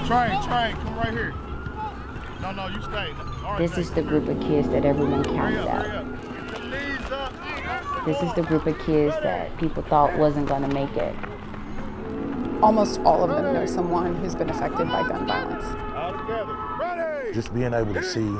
Train, come right here. No, you stay. This is the group of kids that everyone counts out. This is the group of kids that people thought wasn't going to make it. Almost all of them know someone who's been affected by gun violence. Just being able to see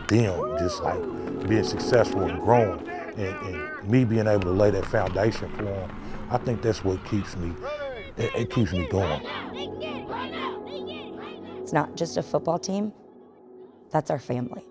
them just like being successful and growing and me being able to lay that foundation for them, I think that's what keeps me, it keeps me going. It's not just a football team, that's our family.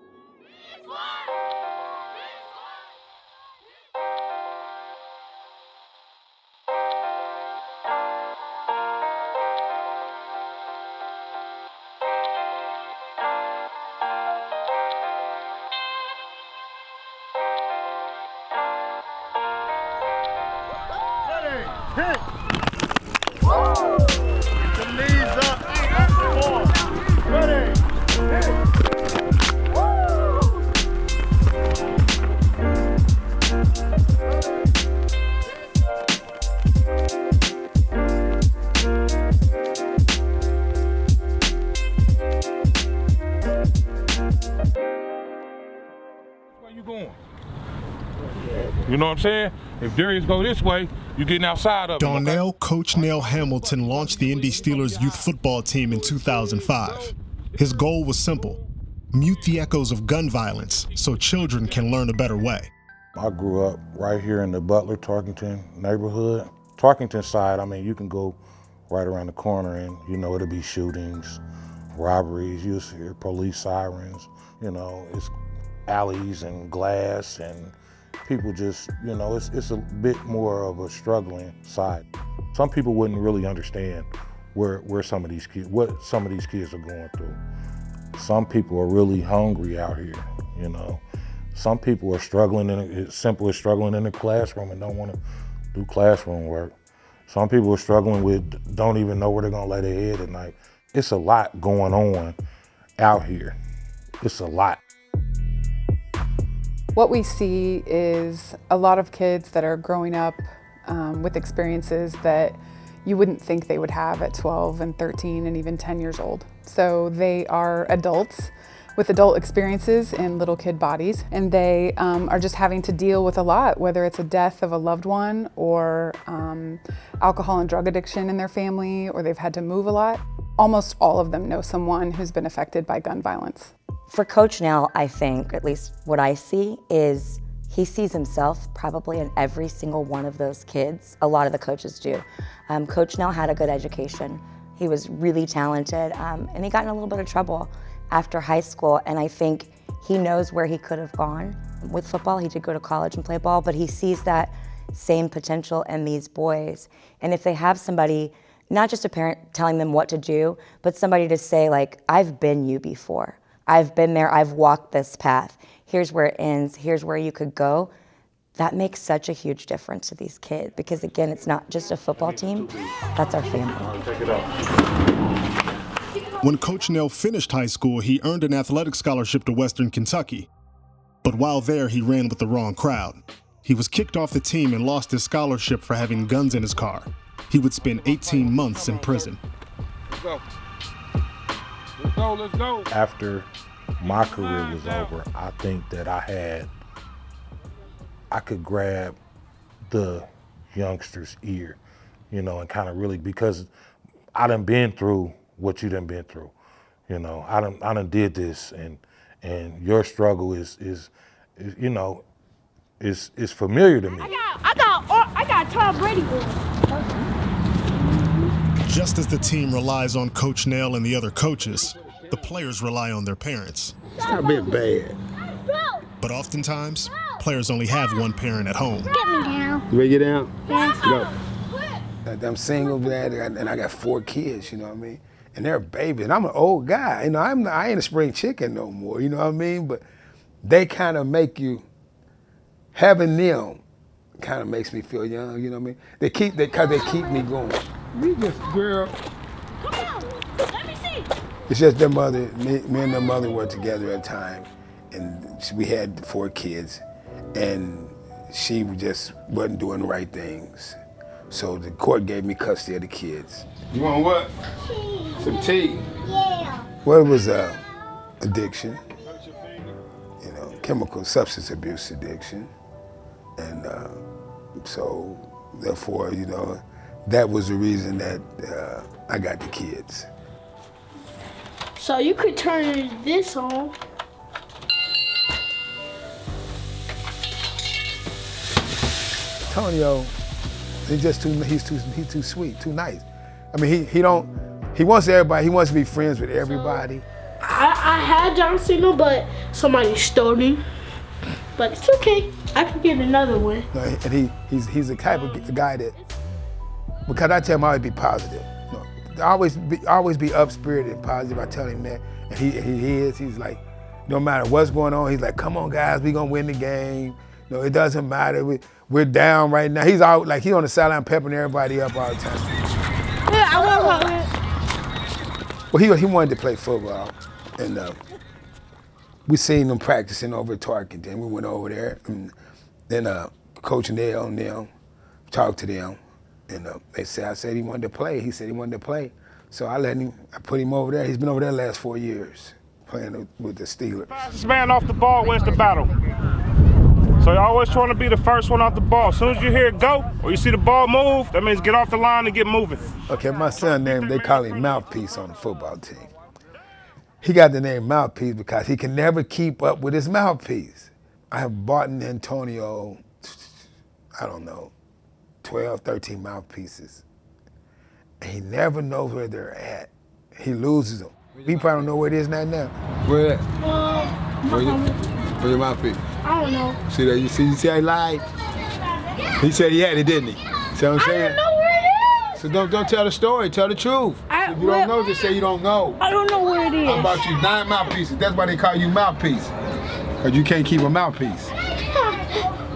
You know what I'm saying? If Darius go this way, you getting outside of it. Donnell, Coach Donnell Hamilton launched the Indy Steelers youth football team in 2005. His goal was simple: mute the echoes of gun violence so children can learn a better way. I grew up right here in the Butler, Tarkington neighborhood. Tarkington side, I mean, you can go right around the corner and, you know, it'll be shootings, robberies, you hear police sirens, you know, it's alleys and glass and people just, you know, it's a bit more of a struggling side. Some people wouldn't really understand where some of these kids, what some of these kids are going through. Some people are really hungry out here, you know. Some people are struggling as simple as struggling in the classroom and don't want to do classroom work. Some people are struggling with, don't even know where they're gonna lay their head at night. It's a lot going on out here. It's a lot. What we see is a lot of kids that are growing up with experiences that you wouldn't think they would have at 12 and 13 and even 10 years old. So they are adults with adult experiences in little kid bodies, and they are just having to deal with a lot, whether it's a death of a loved one or alcohol and drug addiction in their family, or they've had to move a lot. Almost all of them know someone who's been affected by gun violence. For Coach Donnell, I think, at least what I see, is he sees himself probably in every single one of those kids. A lot of the coaches do. Coach Donnell had a good education. He was really talented, and he got in a little bit of trouble after high school, and I think he knows where he could have gone with football. He did go to college and play ball, but he sees that same potential in these boys. And if they have somebody, not just a parent telling them what to do, but somebody to say, like, I've been you before. I've been there, I've walked this path. Here's where it ends, here's where you could go. That makes such a huge difference to these kids, because again, it's not just a football team, that's our family. Take it off. When Coach Donnell finished high school, he earned an athletic scholarship to Western Kentucky. But while there, he ran with the wrong crowd. He was kicked off the team and lost his scholarship for having guns in his car. He would spend 18 months in prison. Let's go. After my career was over, I think that I could grab the youngster's ear, you know, and kind of really, because I done been through what you done been through, you know. I done did this, and your struggle is you know, is familiar to me. I got Tom Brady boy. Just as the team relies on Coach Donnell and the other coaches, the players rely on their parents. It's not a bit bad. But oftentimes, players only have one parent at home. Get me down. You ready to get down? Yes. Go. I'm single, man, and I got 4 kids, you know what I mean? And they're babies, and I'm an old guy. You know, I ain't a spring chicken no more, you know what I mean? But they kind of make you, having them kind of makes me feel young, you know what I mean? Because they keep me going. You just, girl. Come on, let me see. It's just their mother, me and their mother were together at a time, and we had 4 kids, and she just wasn't doing the right things So the court gave me custody of the kids. You want what? Tea. Some tea? Yeah. Well, it was addiction, you know, chemical substance abuse addiction. And so therefore, you know, that was the reason that I got the kids. So you could turn this on. Antonio, he's too sweet, too nice. I mean, he wants everybody, he wants to be friends with everybody. I had John Cena, but somebody stole him. But it's okay, I can get another one. No, and he's the type of guy that, because I tell him I always be positive. You know, always be up-spirited and positive. I tell him that, and he's like, no matter what's going on, he's like, come on guys, we gonna win the game. No, it doesn't matter. We're down right now. He's out, like, he's on the sideline peppering everybody up all the time. Yeah, I want it. Well, he wanted to play football, and we seen him practicing over at Tarkington. We went over there, and then Coach Donnell and them talked to them, and I said he wanted to play. He said he wanted to play, so I put him over there. He's been over there the last 4 years, playing with the Steelers. Fastest man off the ball wins the battle. So you're always trying to be the first one off the ball. As soon as you hear it go, or you see the ball move, that means get off the line and get moving. Okay, my son named, they call him Mouthpiece on the football team. He got the name Mouthpiece because he can never keep up with his mouthpiece. I have bought Antonio, I don't know, 12, 13 mouthpieces. And he never knows where they're at. He loses them. He probably don't know where it is now. Where at? Where your mouthpiece? I don't know. See that? You see how he lied? He said he had it, didn't he? See what I'm saying? I don't know where it is. So don't tell the story, tell the truth. If you don't know, just say you don't know. I don't know where it is. How about you 9 mouthpieces? That's why they call you Mouthpiece. Because you can't keep a mouthpiece.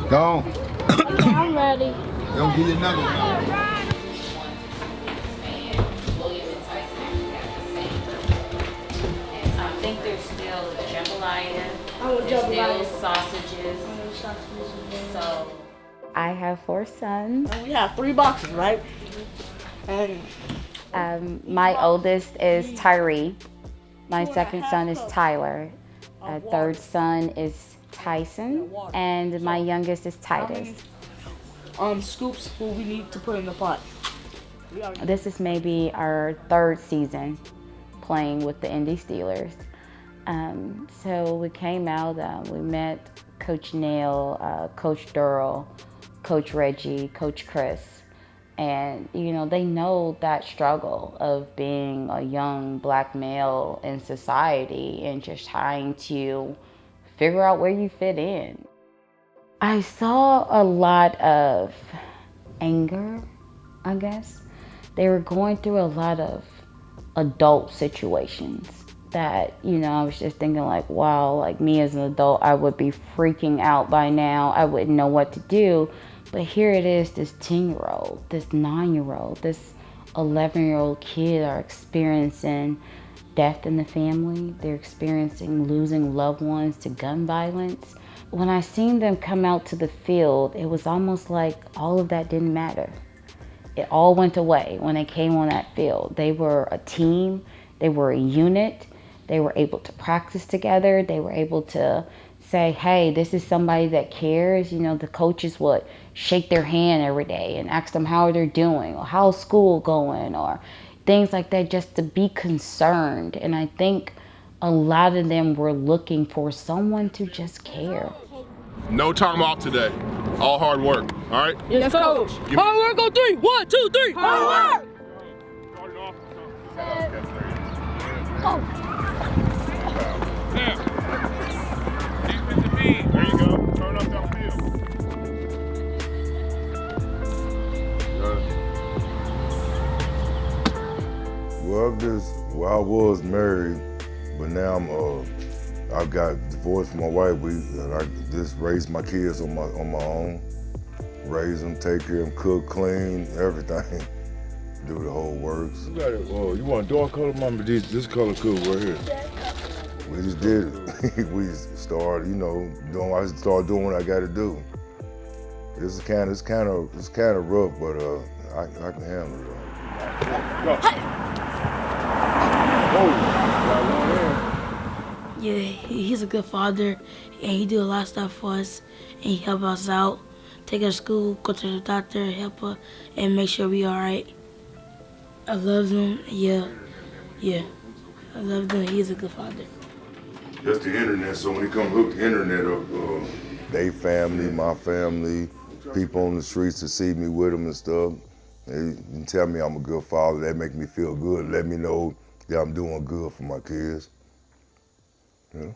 Go on. Okay, I'm ready. Don't give you another one. I think there's still jambalaya, Jambalaya. still sausages. So I have 4 sons. And we have 3 boxes, right? And My oldest is Tyree. My second son is Tyler. Third son is Tyson. And my youngest is Titus. scoops will we need to put in the pot? This is maybe our 3rd season playing with the Indy Steelers. So we came out, we met Coach Neil, Coach Durrell, Coach Reggie, Coach Chris. And, you know, they know that struggle of being a young black male in society and just trying to figure out where you fit in. I saw a lot of anger, I guess. They were going through a lot of adult situations that, you know, I was just thinking like, wow, like me as an adult, I would be freaking out by now. I wouldn't know what to do. But here it is, this 10-year-old, this 9-year-old, this 11-year-old kid are experiencing death in the family. They're experiencing losing loved ones to gun violence. When I seen them come out to the field, it was almost like all of that didn't matter. It all went away when they came on that field. They were a team, they were a unit, they were able to practice together, they were able to say, hey, this is somebody that cares. You know, the coaches would shake their hand every day and ask them how they're doing or how's school going or things like that, just to be concerned. And I think a lot of them were looking for someone to just care. No time off today. All hard work. All right? Yes, coach. Hard work on 3. 1, 2, 3. Hard work. Now, defensive end. There you go. Turn up downfield. Well, I was married, but now I've got divorced from my wife. I just raised my kids on my own. Raise them, take care of them, cook, clean, everything. Do the whole works. You got it. Oh, you want dark color, mama? This color cool right here. We just did it. We started, you know, I started doing what I got to do. It's kind of rough, but I can handle it. Go. Yeah, he's a good father, and he do a lot of stuff for us, and he help us out, take us to school, go to the doctor, help us, and make sure we all right. I love him. Yeah. I love him. He's a good father. Just the internet, so when he come hook the internet up, they family, my family, people on the streets to see me with them and stuff, they tell me I'm a good father. That make me feel good, let me know that I'm doing good for my kids. Yeah.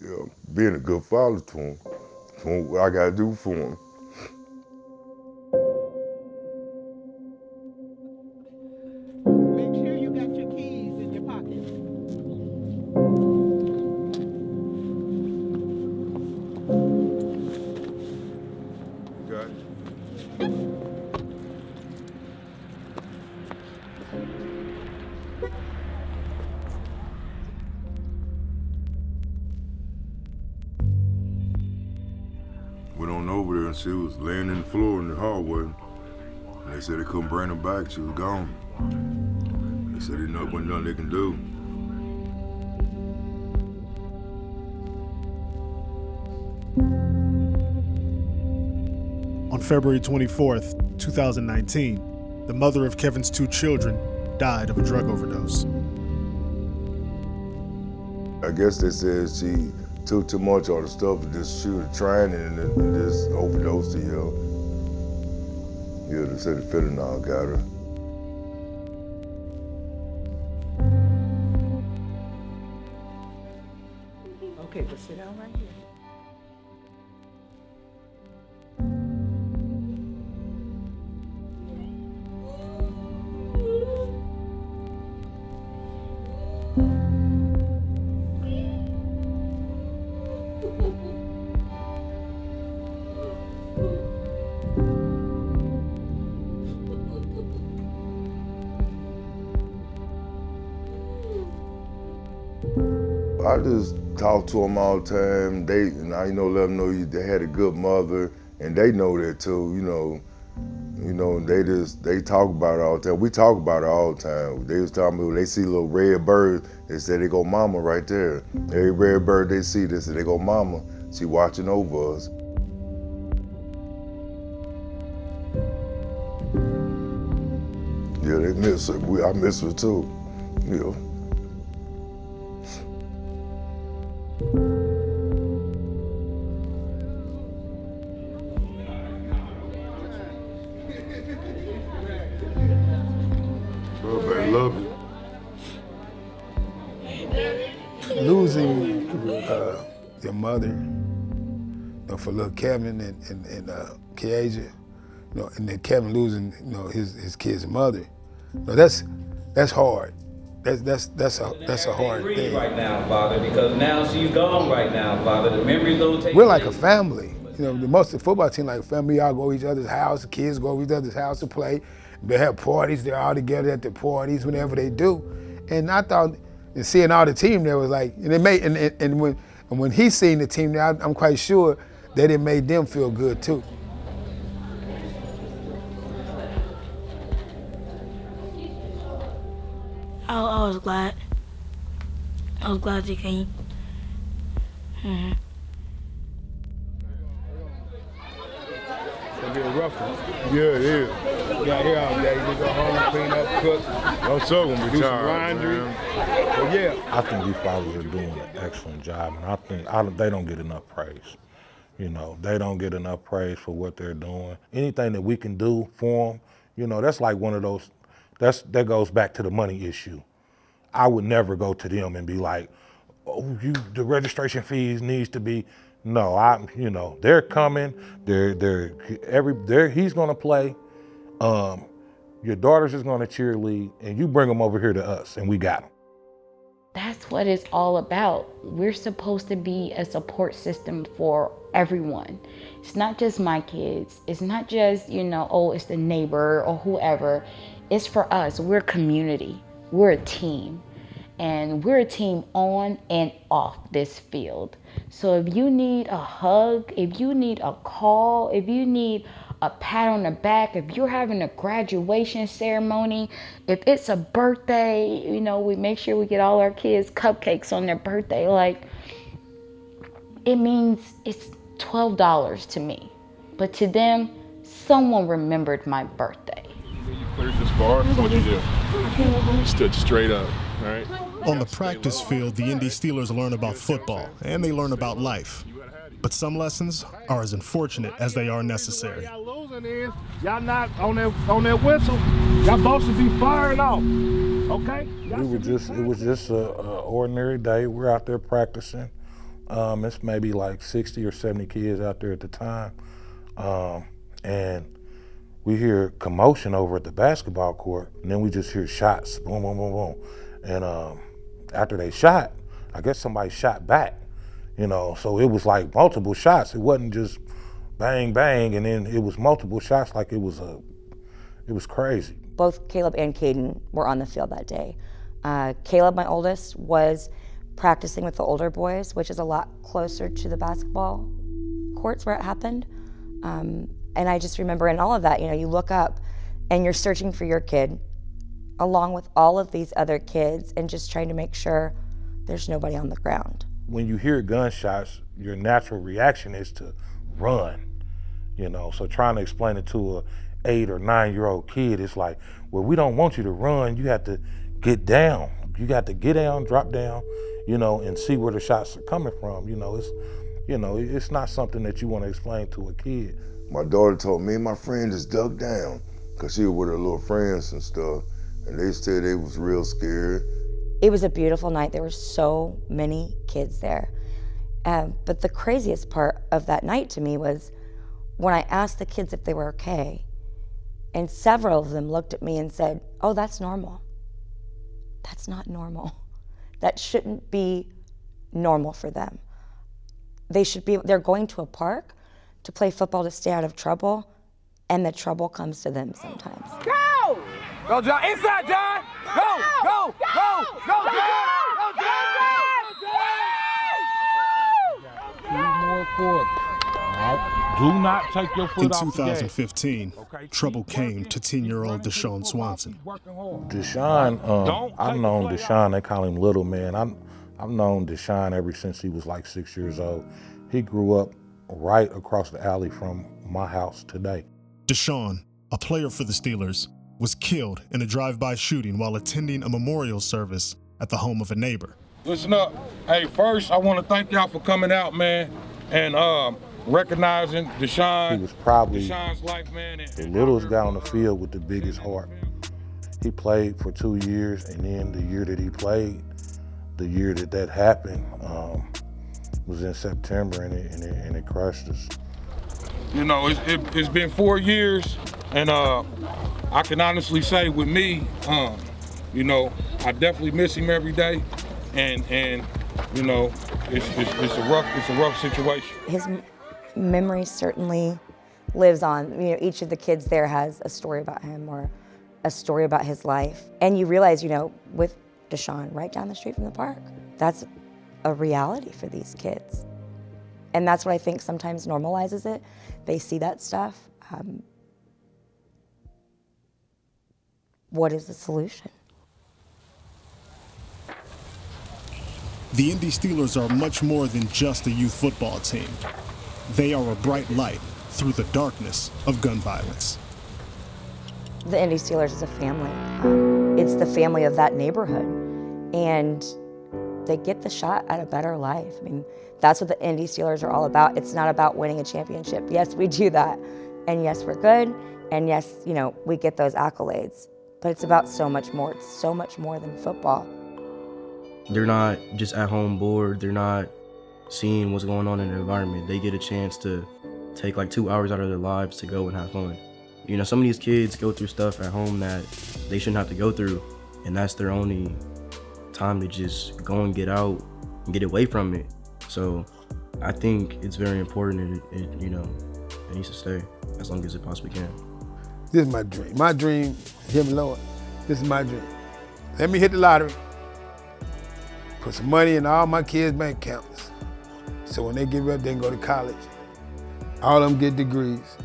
Yeah, being a good father to him, doing what I gotta do for him. Make sure you got your keys in your pocket. Got it. Went on over there and she was laying in the floor in the hallway. And they said they couldn't bring her back, she was gone. They said there wasn't nothing they can do. On February 24th, 2019, the mother of Kevin's 2 children died of a drug overdose. I guess they said she took too much of the stuff and just she was trying and just overdosed to you. Yeah, they said the fentanyl got her. Okay, but sit down right here. I just talk to them all the time. They, let them know they had a good mother, and they know that too. They talk about it all the time. We talk about it all the time. They was talking about they see little red birds. They say they go mama right there. Every red bird they see, they say they go mama. She watching over us. Yeah, they miss her. I miss her too. I love you. Losing your mother, for little Kevin and Kiasia, and then Kevin losing, his kid's mother, that's hard. That's a hard thing. Right now, Father, because now she's gone. Right now, Father, the memories don't take. We're like a family. Most of the football team like a family. We all go to each other's house. The kids go to each other's house to play. They have parties. They're all together at the parties whenever they do. And I thought, and seeing all the team there was like, and it made, and when he seen the team there, I'm quite sure that it made them feel good too. I was glad. I was glad they came. Mm-hmm. It's gonna be a rough one. Yeah, it is. You got here all day. You go home, clean up, cook. I'm so gonna be do some tired, laundry. man. Well, yeah. I think these fathers are doing an excellent job, and I think they don't get enough praise. They don't get enough praise for what they're doing. Anything that we can do for them, that's like one of those. That goes back to the money issue. I would never go to them and be like, "Oh, the registration fees needs to be." No, they're coming. He's gonna play. Your daughter's just gonna cheerlead, and you bring them over here to us, and we got them. That's what it's all about. We're supposed to be a support system for everyone. It's not just my kids. It's not just, it's the neighbor or whoever. It's for us. We're a community. We're a team. And we're a team on and off this field. So if you need a hug, if you need a call, if you need a pat on the back, if you're having a graduation ceremony, if it's a birthday, you know, we make sure we get all our kids cupcakes on their birthday. Like, it means it's $12 to me. But to them, someone remembered my birthday. You cleared this bar, what'd you do? You stood straight up, right? On the practice field, the Indy Steelers learn about football, and they learn about life. But some lessons are as unfortunate as they are necessary. Y'all losing is, y'all not on that whistle. Y'all supposed to be firing off, okay? It was just a ordinary day. We're out there practicing. It's maybe like 60 or 70 kids out there at the time. And we hear commotion over at the basketball court, and then we just hear shots, boom, boom, boom, boom. And after they shot, I guess somebody shot back, you know, so it was like multiple shots. It wasn't just bang, bang, and then it was multiple shots. Like it was crazy. Both Caleb and Caden were on the field that day. Caleb, my oldest, was practicing with the older boys, which is a lot closer to the basketball courts where it happened. And I just remember in all of that, you know, you look up and you're searching for your kid along with all of these other kids and just trying to make sure there's nobody on the ground. When you hear gunshots, your natural reaction is to run, you know, so trying to explain it to a 8 or 9-year-old kid, it's like, well, we don't want you to run, you have to get down. You got to get down, drop down, you know, and see where the shots are coming from. It's not something that you want to explain to a kid. My daughter told me and my friend just dug down because she was with her little friends and stuff, and they said they was real scared. It was a beautiful night. There were so many kids there. But the craziest part of that night to me was when I asked the kids if they were okay, and several of them looked at me and said, "Oh, that's normal." That's not normal. That shouldn't be normal for them. They're going to a park to play football to stay out of trouble, and the trouble comes to them sometimes. Go! Go, John. Inside, John. Go, go, go, go, John. Go, John. 2 more quarters. Do not take your foot off the gas. In 2015, trouble came to 10-year-old Deshaun Swanson. Deshaun, I've known Deshaun, they call him Little Man. I've known Deshaun ever since he was like 6 years old. He grew up right across the alley from my house today. Deshaun, a player for the Steelers, was killed in a drive-by shooting while attending a memorial service at the home of a neighbor. Listen up. Hey, first, I want to thank y'all for coming out, man, and recognizing Deshaun. He was probably Deshaun's life, man, the littlest guy on the field with the biggest heart. He played for 2 years, and then the year that he played, the year that happened, was in September, and it crushed us. You know, it's been 4 years, and I can honestly say with me, you know, I definitely miss him every day, and you know, it's a rough situation. His memory certainly lives on. You know, each of the kids there has a story about him or a story about his life, and you realize, you know, with Deshaun right down the street from the park, that's a reality for these kids. And that's what I think sometimes normalizes it. They see that stuff. What is the solution? The Indy Steelers are much more than just a youth football team. They are a bright light through the darkness of gun violence. The Indy Steelers is a family. It's the family of that neighborhood. And they get the shot at a better life. I mean, that's what the Indy Steelers are all about. It's not about winning a championship. Yes, we do that. And yes, we're good. And yes, you know, we get those accolades. But it's about so much more. It's so much more than football. They're not just at home bored. They're not seeing what's going on in the environment. They get a chance to take like 2 hours out of their lives to go and have fun. You know, some of these kids go through stuff at home that they shouldn't have to go through, and that's their only time to just go and get out and get away from it. So I think it's very important, and you know, it needs to stay as long as it possibly can. This is my dream. My dream, hear me, Lord, this is my dream. Let me hit the lottery. put some money in all my kids' bank accounts. So when they get up, they can go to college. All of them get degrees.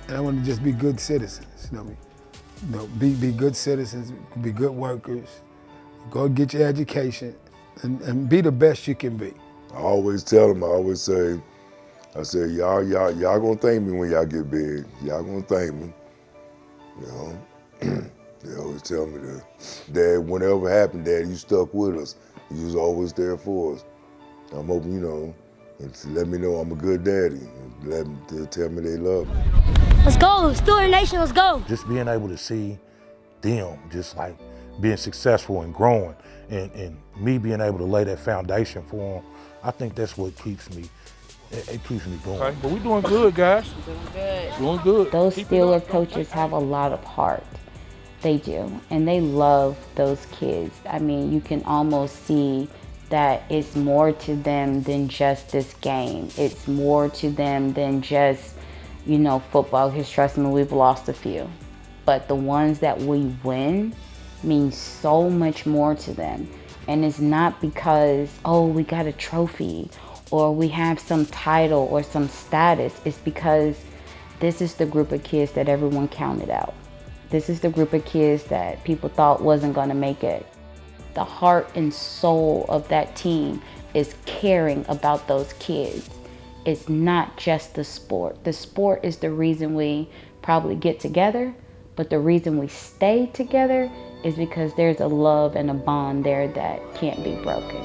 And I want to just be good citizens, you know what I mean? You know, be good citizens, be good workers, go get your education, and be the best you can be. I always tell them, I say, y'all gonna thank me when y'all get big. Y'all gonna thank me, you know? They always tell me that, Dad, whatever happened, Dad, you stuck with us. You was always there for us. I'm hoping, you know, and to let me know I'm a good daddy. They'll tell me they love me. Let's go, Steeler Nation, let's go. Just being able to see them just like being successful and growing and me being able to lay that foundation for them, I think that's what keeps me, it keeps me going. Okay, but we're doing good, guys. Doing good. Those Steeler coaches have a lot of heart. They do, and they love those kids. I mean, you can almost see that it's more to them than just this game. It's more to them than just, you know, football, because trust me, we've lost a few. But the ones that we win mean so much more to them. And it's not because, oh, we got a trophy or we have some title or some status. It's because this is the group of kids that everyone counted out. This is the group of kids that people thought wasn't gonna make it. The heart and soul of that team is caring about those kids. It's not just the sport. The sport is the reason we probably get together, but the reason we stay together is because there's a love and a bond there that can't be broken.